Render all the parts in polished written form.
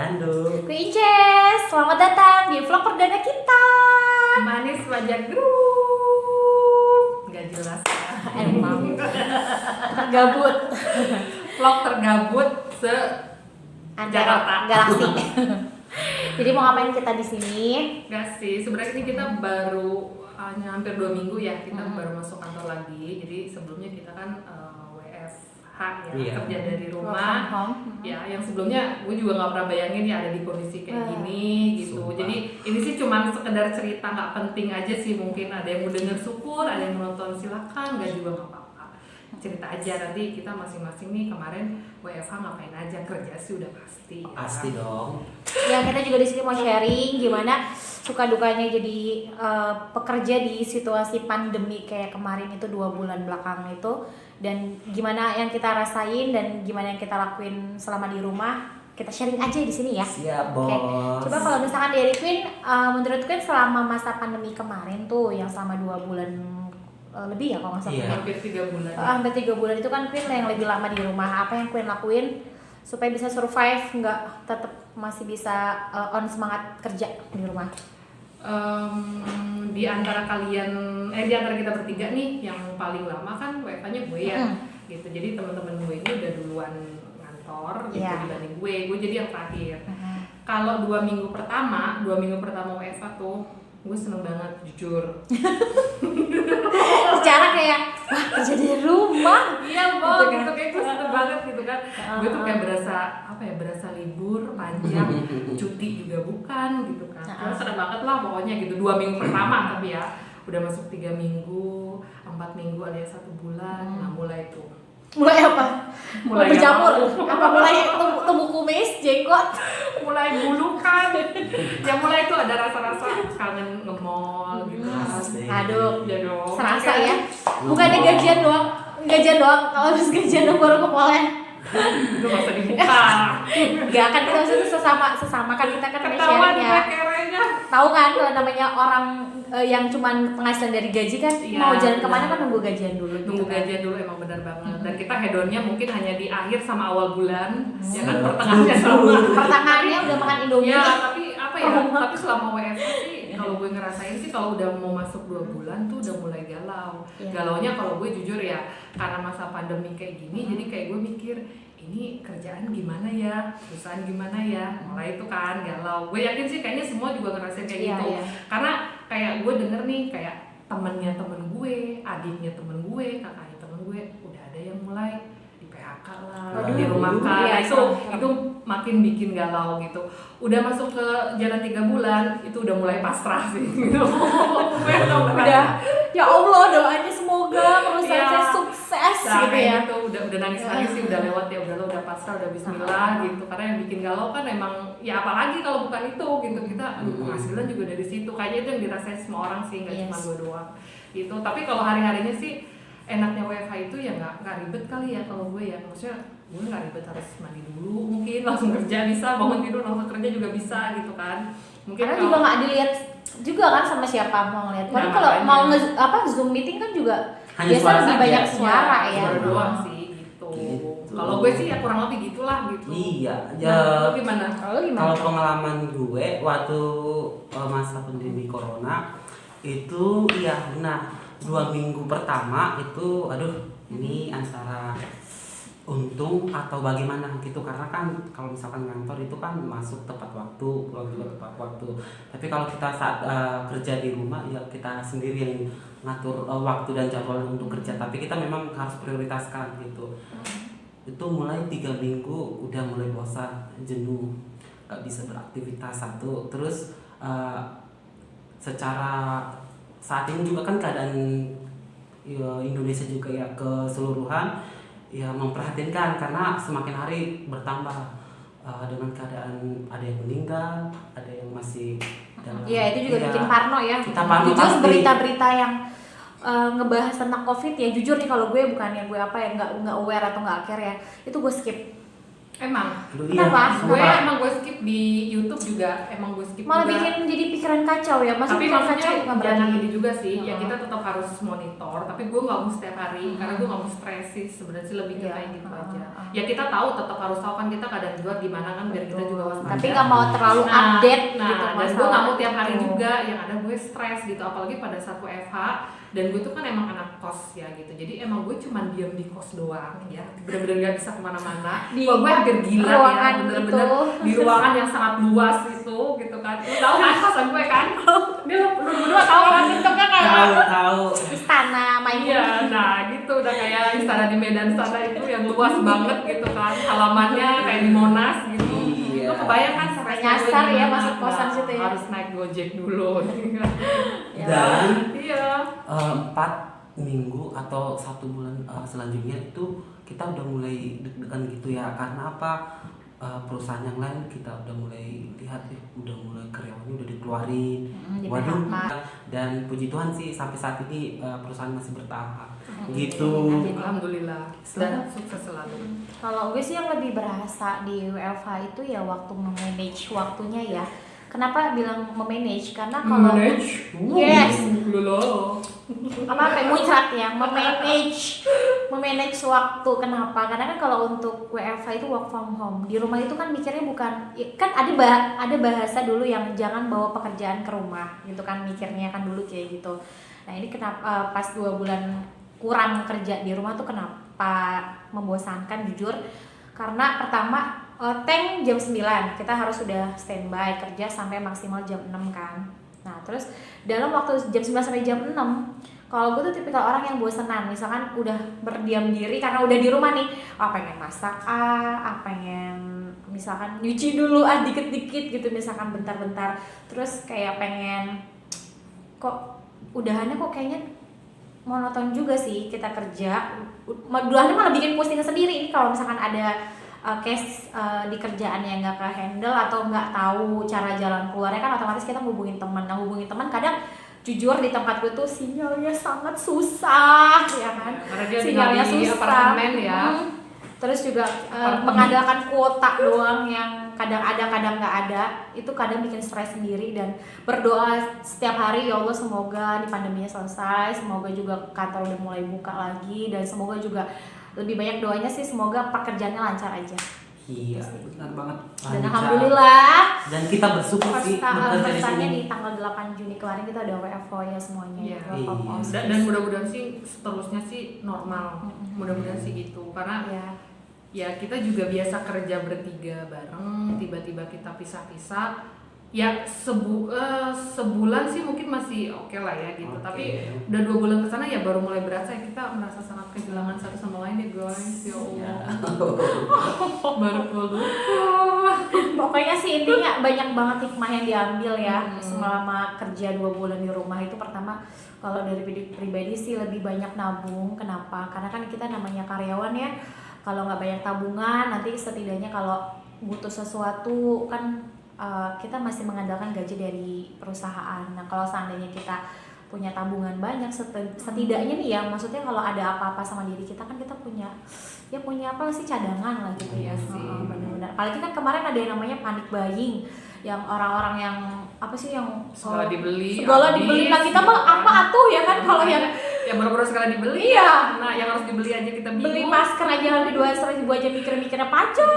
Dando. Inces, selamat datang di vlog perdana kita. Manis wajah grup. Gak jelas ya. Emang gabut. Vlog tergabut se Jakarta. Galaksi. Jadi mau ngapain kita di sini? Gak sih, sebenarnya ini kita baru hanya hampir 2 minggu ya, kita baru masuk kantor lagi. Jadi sebelumnya kita kan WFH ya, Iya. kerja dari Work rumah. from home. Ya, yang sebelumnya gue juga nggak pernah bayangin ya ada di kondisi kayak gini gitu. Sumpah. Jadi ini sih cuma sekedar cerita nggak penting aja sih, mungkin ada yang mau denger syukur, ada yang menonton silakan, nggak juga nggak apa-apa. Cerita aja nanti kita masing-masing nih kemarin WFH ngapain aja, kerja sih udah pasti. Ya. Pasti dong. Ya kita juga di sini mau sharing gimana suka dukanya jadi pekerja di situasi pandemi kayak kemarin itu 2 bulan belakang itu, dan gimana yang kita rasain dan gimana yang kita lakuin selama di rumah. Kita sharing aja di sini ya. Siap, Oke. Bos. Coba kalau misalkan dari Queen, menurut Queen selama masa pandemi kemarin tuh yang selama 2 bulan lebih ya kalau nggak salah. Iya. Hampir 3 bulan. Hampir 3 bulan itu kan Queen yang lebih lama di rumah. Apa yang Queen lakuin supaya bisa survive, nggak tetap masih bisa on semangat kerja di rumah? Di antara kalian, di antara kita bertiga nih yang paling lama kan WFH-nya gue ya, gitu. Jadi teman-teman gue ini udah duluan ngantor, gitu Iya. dibanding gue jadi yang terakhir. Kalau 2 minggu pertama WFH tuh gue seneng banget jujur. Secara kayak wah kerja di rumah. Iya Bo, Gitu kan. gitu kayak gue seneng banget gitu kan. Gue tuh kayak berasa libur panjang, cuti juga bukan gitu kan. Gue seneng banget lah pokoknya gitu. 2 minggu pertama tapi ya udah masuk 3 minggu, 4 minggu alias 1 bulan. Nah mulai tuh Mulai apa? Mulai berjamur. apa? Apa mulai tumbuh kumis, jenggot? mulai bulukan. Ya mulai tuh ada rasa-rasa kangen nge-mall gitu kan. Asik. Aduh, Ya dong. serasa ya. Bukannya gajian doang. Kalau habis gajian doang baru ke mall-nya. Itu gak usah dibuka. Enggak kan kita maksudnya sesama kan kita kan Ketahuan sharing ya. kerenya. Tahu kan kalau namanya orang yang cuman penghasilan dari gaji kan Iya, mau jalan kemana benar. kan nunggu gajian dulu Nunggu gitu kan. gajian dulu emang benar banget. Dan kita hedonnya mungkin hanya di akhir sama awal bulan, ya kan pertengahannya sama. Pertengahannya udah makan Indomie. Ya, tapi apa ya? Tapi selama WFH sih kalau gue ngerasain sih kalau udah mau masuk 2 bulan tuh udah mulai galau. Iya. Galaunya kalau gue jujur ya, karena masa pandemi kayak gini jadi kayak gue mikir ini kerjaan gimana ya, perusahaan gimana ya, mulai itu kan galau. Gue yakin sih kayaknya semua juga ngerasain kayak Iya, gitu. iya. Karena kayak gue denger nih kayak temennya temen gue, adiknya temen gue, kakaknya temen gue udah ada yang mulai di PHK lah, Waduh, dirumahkan. iya, Nah, serem. itu makin bikin galau gitu. Udah masuk ke jalan 3 bulan itu udah mulai pasrah sih gitu. Udah ya Allah doanya semoga perusahaan Iya. saya sukses Nah, gitu ya. kayak gitu, udah nangis sih, udah lewat ya, udah lo udah pasrah, udah bismillah gitu. Karena yang bikin galau kan emang ya apalagi kalau bukan itu gitu, kita penghasilan juga dari situ. Kayaknya itu yang dirasain semua orang sih, nggak Yes. cuma gue doang gitu. Tapi kalau hari-harinya sih enaknya WFH itu ya nggak ribet kali ya kalau gue ya. Maksudnya gue nggak ribet harus mandi dulu, mungkin langsung kerja bisa, bangun tidur langsung kerja juga bisa gitu kan. Mungkin Karena kalau- juga nggak dilihat juga kan sama siapa mau ngeliat. Padahal Nah, kalau makanya. mau Zoom meeting kan juga Hanya biasa suara lebih saja. banyak suara ya. Suara doang sih gitu. Gitu. Kalau gue sih ya kurang lebih gitulah gitu. Iya, Nah, lu gimana? Kalau gimana? Kalau pengalaman gue waktu masa pandemi corona itu iya benar 2 minggu pertama itu aduh ini antara untung atau bagaimana gitu, karena kan kalau misalkan kantor itu kan masuk tepat waktu, pulang juga tepat waktu. Tapi kalau kita saat kerja di rumah ya kita sendiri yang ngatur waktu dan jadwal untuk kerja, tapi kita memang harus prioritaskan gitu. Itu mulai 3 minggu udah mulai bosan, jenuh, gak bisa beraktivitas satu. Terus secara saat ini juga kan keadaan ya, Indonesia juga ya keseluruhan ya memprihatinkan karena semakin hari bertambah dengan keadaan ada yang meninggal, ada yang masih dalam. Iya itu juga Iya, bikin parno ya. kita parno Jujur pasti. berita-berita yang ngebahas tentang COVID ya, jujur nih kalau gue bukannya gue apa ya nggak aware atau nggak care ya, itu gue skip. Emang Kenapa? gue skip di YouTube juga, emang gue skip Malah juga. bikin jadi pikiran kacau ya. Tapi pikiran maksudnya bukan jangan berarti. gini juga sih, ya kita tetap harus monitor. Tapi gue nggak mau setiap hari, karena gue nggak mau stres sih. Sebenarnya sih lebih ke Iya. kayak gitu aja. Ya kita tahu, tetap harus tahu kan kita keadaan luar gimana kan, biar kita juga waspada. Tapi nggak mau terlalu update gitu dan gue masalah nggak mau tiap hari itu. juga yang ada gue stres gitu, apalagi pada saat WFH. Dan gue tuh kan emang anak kos ya gitu, jadi emang gue cuman diam di kos doang ya, bener-bener gak bisa kemana-mana. Wah, gue hampir gila ya, bener-bener di ruangan yang sangat luas itu gitu kan. Lu tau kan kosan gue kan? Dia lu berdua tau kan bentuknya kayak tahu Istana main. iya, nah gitu udah kayak istana di Medan sana itu yang luas banget gitu kan, halamannya kayak di Monas gitu. Iya. Lu kebayang kan Sampai stresnya gue nyasar ya gimana? masuk kosan Nah, situ ya. harus naik Gojek dulu. Ya. Dan Iya. 4 minggu atau 1 bulan selanjutnya itu kita udah mulai deg-degan gitu ya, karena apa, perusahaan yang lain kita udah mulai lihat udah mulai karyawannya udah dikeluarin. di Waduh. PHK. Dan puji Tuhan sih sampai saat ini perusahaan masih bertahan gitu. Alhamdulillah dan sukses selalu. Kalau gue sih yang lebih berasa di WFH itu ya waktu memanage waktunya ya. Kenapa bilang memanage? Karena kalau Yes. Apa muncrat ya, memanage waktu. Kenapa? Karena kan kalau untuk WFH itu work from home, di rumah itu kan mikirnya bukan kan ada bahasa dulu yang jangan bawa pekerjaan ke rumah gitu kan, mikirnya kan dulu kayak gitu. Nah ini kenapa pas 2 bulan kurang kerja di rumah tuh kenapa membosankan jujur, karena pertama tank jam 9 kita harus sudah standby kerja sampai maksimal jam 6 kan. Nah terus dalam waktu jam 9 sampai jam 6, kalau gue tuh tipikal orang yang bosenan, misalkan udah berdiam diri karena udah di rumah nih, pengen masak pengen misalkan nyuci dulu dikit-dikit gitu misalkan bentar-bentar, terus kayak pengen kok udahannya kok kayaknya monoton juga sih kita kerja, udahannya malah bikin pusing sendiri. Ini kalau misalkan ada case di kerjaan yang nggak ke-handle atau nggak tahu cara jalan keluarnya kan otomatis kita hubungin teman. Nah hubungin teman kadang jujur di tempat gue tuh sinyalnya sangat susah ya kan, Karena dia sinyalnya tinggal di susah apartemen ya. Terus juga mengandalkan kuota doang yang kadang ada kadang nggak ada, itu kadang bikin stres sendiri. Dan berdoa setiap hari, ya Allah semoga di pandeminya selesai, semoga juga kantor udah mulai buka lagi, dan semoga juga lebih banyak doanya sih semoga pekerjaannya lancar aja. Iya, benar banget. Dan alhamdulillah Dan kita bersyukur sih bekerja di Firstnya sini. di tanggal 8 Juni kemarin kita udah WFO ya semuanya. Iya. Work from home. Dan mudah-mudahan sih seterusnya sih normal. Mudah-mudahan sih gitu. Karena Iya. ya kita juga biasa kerja bertiga bareng, tiba-tiba kita pisah-pisah. Ya sebulan sih mungkin masih oke lah ya gitu. Oke. Tapi udah 2 bulan kesana ya baru mulai berasa ya kita merasa sangat kehilangan satu sama lain ya guys. Ya Allah. Baru Pokoknya sih intinya banyak banget hikmah yang diambil ya selama kerja 2 bulan di rumah itu. Pertama, kalau dari pribadi sih lebih banyak nabung. Kenapa? Karena kan kita namanya karyawan ya, kalau nggak banyak tabungan nanti setidaknya kalau butuh sesuatu kan kita masih mengandalkan gaji dari perusahaan. Nah kalau seandainya kita punya tabungan banyak, setidaknya nih ya, maksudnya kalau ada apa-apa sama diri kita kan kita punya apa sih, cadangan lah gitu ya. Iya sih. Benar-benar. Apalagi kan kemarin ada yang namanya panic buying, yang orang-orang yang apa sih yang segala dibeli. segala dibeli. Nah kita mah apa atuh ya kan kalau yang ya baru-baru sekali dibeli. Iya. Nah yang harus dibeli aja kita bingung. beli masker aja sampai 2,5 aja mikir-mikirnya panjang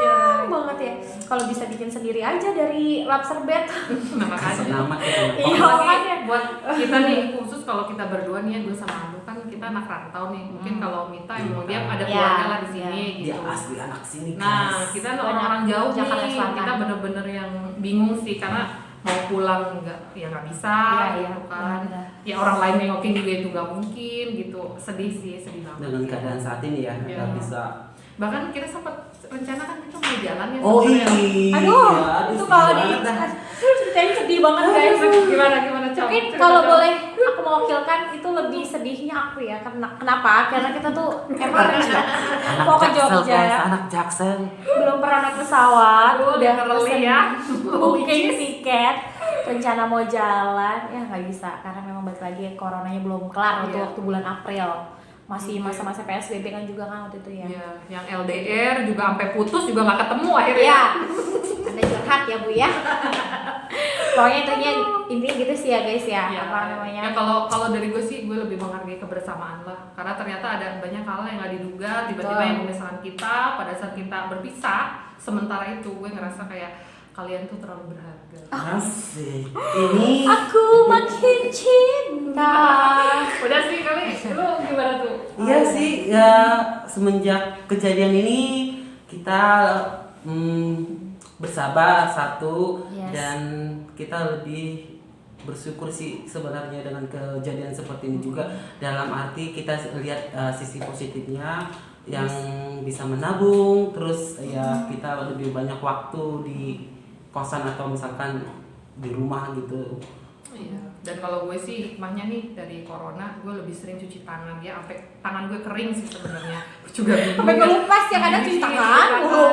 banget ya. Kalau bisa bikin sendiri aja dari lobster bed. Nah makanya. Selamat ya. Iya, Apalagi makanya. buat kita nih khusus kalau kita berdua nih ya, gue sama Anu kan kita anak rantau nih. Mungkin kalau Mita emang dia ada Iya, keluarga lah di sini Dia gitu. asli anak sini Nah, guys. kita orang-orang jauh Jakarta nih, Selatan. kita bener-bener yang bingung sih karena mau pulang nggak bisa Iya, gitu kan. benar. Ya orang lain nengokin juga itu nggak mungkin gitu. Sedih banget. Dengan keadaan saat ini ya, Iya. nggak bisa. Bahkan kita sempat rencana kan kita mau jalan ya. Oh sebenarnya. iya. Aduh, itu sedih kalau di banget dah. ceritanya sedih banget guys. Gimana Cok? Mungkin Cerita, kalau Cok. boleh aku mewakilkan itu lebih sedihnya aku ya. Kenapa? Karena kita tuh emang Anak mau ke Jaksel Jogja, guys, anak Jaksel. belum pernah naik pesawat, Aduh, udah literally pesen ya. booking tiket, rencana mau jalan, ya nggak bisa karena memang balik lagi coronanya belum kelar untuk Iya. waktu bulan April. masih masa-masa PSBB kan juga kan waktu itu ya. Iya, yang LDR juga sampai putus juga nggak ketemu akhirnya. Iya. Anda curhat ya Bu ya. Pokoknya intinya gitu sih ya guys ya. Ya, Apa namanya? ya kalau dari gue sih gue lebih menghargai kebersamaan lah, karena ternyata ada banyak hal yang nggak diduga tiba-tiba yang memisahkan kita pada saat kita berpisah. Sementara itu gue ngerasa kayak kalian tuh terlalu berharga. Asik. Ini Aku makin cinta. Udah sih kali, lu gimana tuh? iya sih ya, semenjak kejadian ini kita bersabar satu. Yes. Dan kita lebih bersyukur sih sebenarnya dengan kejadian seperti ini juga, dalam arti kita lihat sisi positifnya yang bisa menabung, terus ya kita lebih banyak waktu di kosan atau misalkan di rumah gitu. Iya. Dan kalau gue sih hikmahnya nih dari corona, gue lebih sering cuci tangan ya, sampai tangan gue kering sih sebenarnya. Gue juga bingung. Sampai kelupas ya kadang cuci tangan.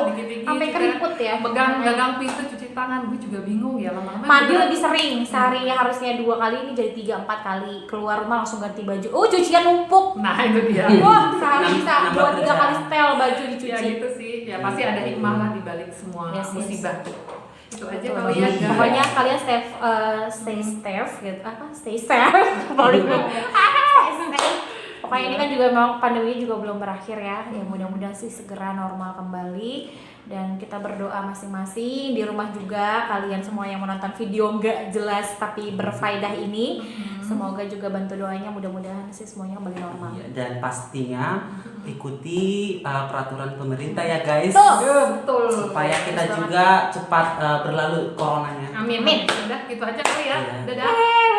Dikit-dikit Sampai juga. keriput ya. Gagang pintu cuci tangan, gue juga bingung ya lama-lama. Mandi juga- lebih sering, sehari harusnya 2 kali ini jadi 3-4 kali. Keluar rumah langsung ganti baju. Oh, cucian numpuk. Nah itu dia. Wah, sehari bisa Nambah 2-3 kerjaan. kali setel baju dicuci. Ya gitu sih. Ya pasti ada hikmah lah di balik semua Yes, yes. musibah. Itu aja Betul. kali ya. Iya. Pokoknya kalian stay safe gitu. Apa? Stay safe. Balik lagi. Stay safe. Pokoknya ini kan juga memang pandemi juga belum berakhir ya. Ya mudah-mudahan sih segera normal kembali. Dan kita berdoa masing-masing di rumah juga, kalian semua yang menonton video nggak jelas tapi berfaedah ini, semoga juga bantu doanya, mudah-mudahan sih semuanya kembali normal. Iya, dan pastinya ikuti peraturan pemerintah ya guys, Betul. supaya kita juga cepat berlalu coronanya. Amin. Amin. Udah gitu aja kali ya. Iya. Dadah.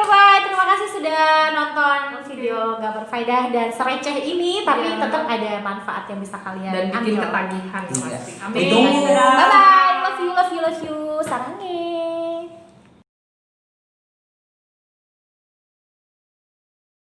Bye-bye, terima kasih sudah nonton video nggak berfaedah dan sereceh ini, tapi Iya. tetap ada manfaat yang bisa kalian Dan bikin ambil. ketagihan Iya. pasti. Amin. Ditunggu. Bye-bye, love you, love you, love you, sarangin.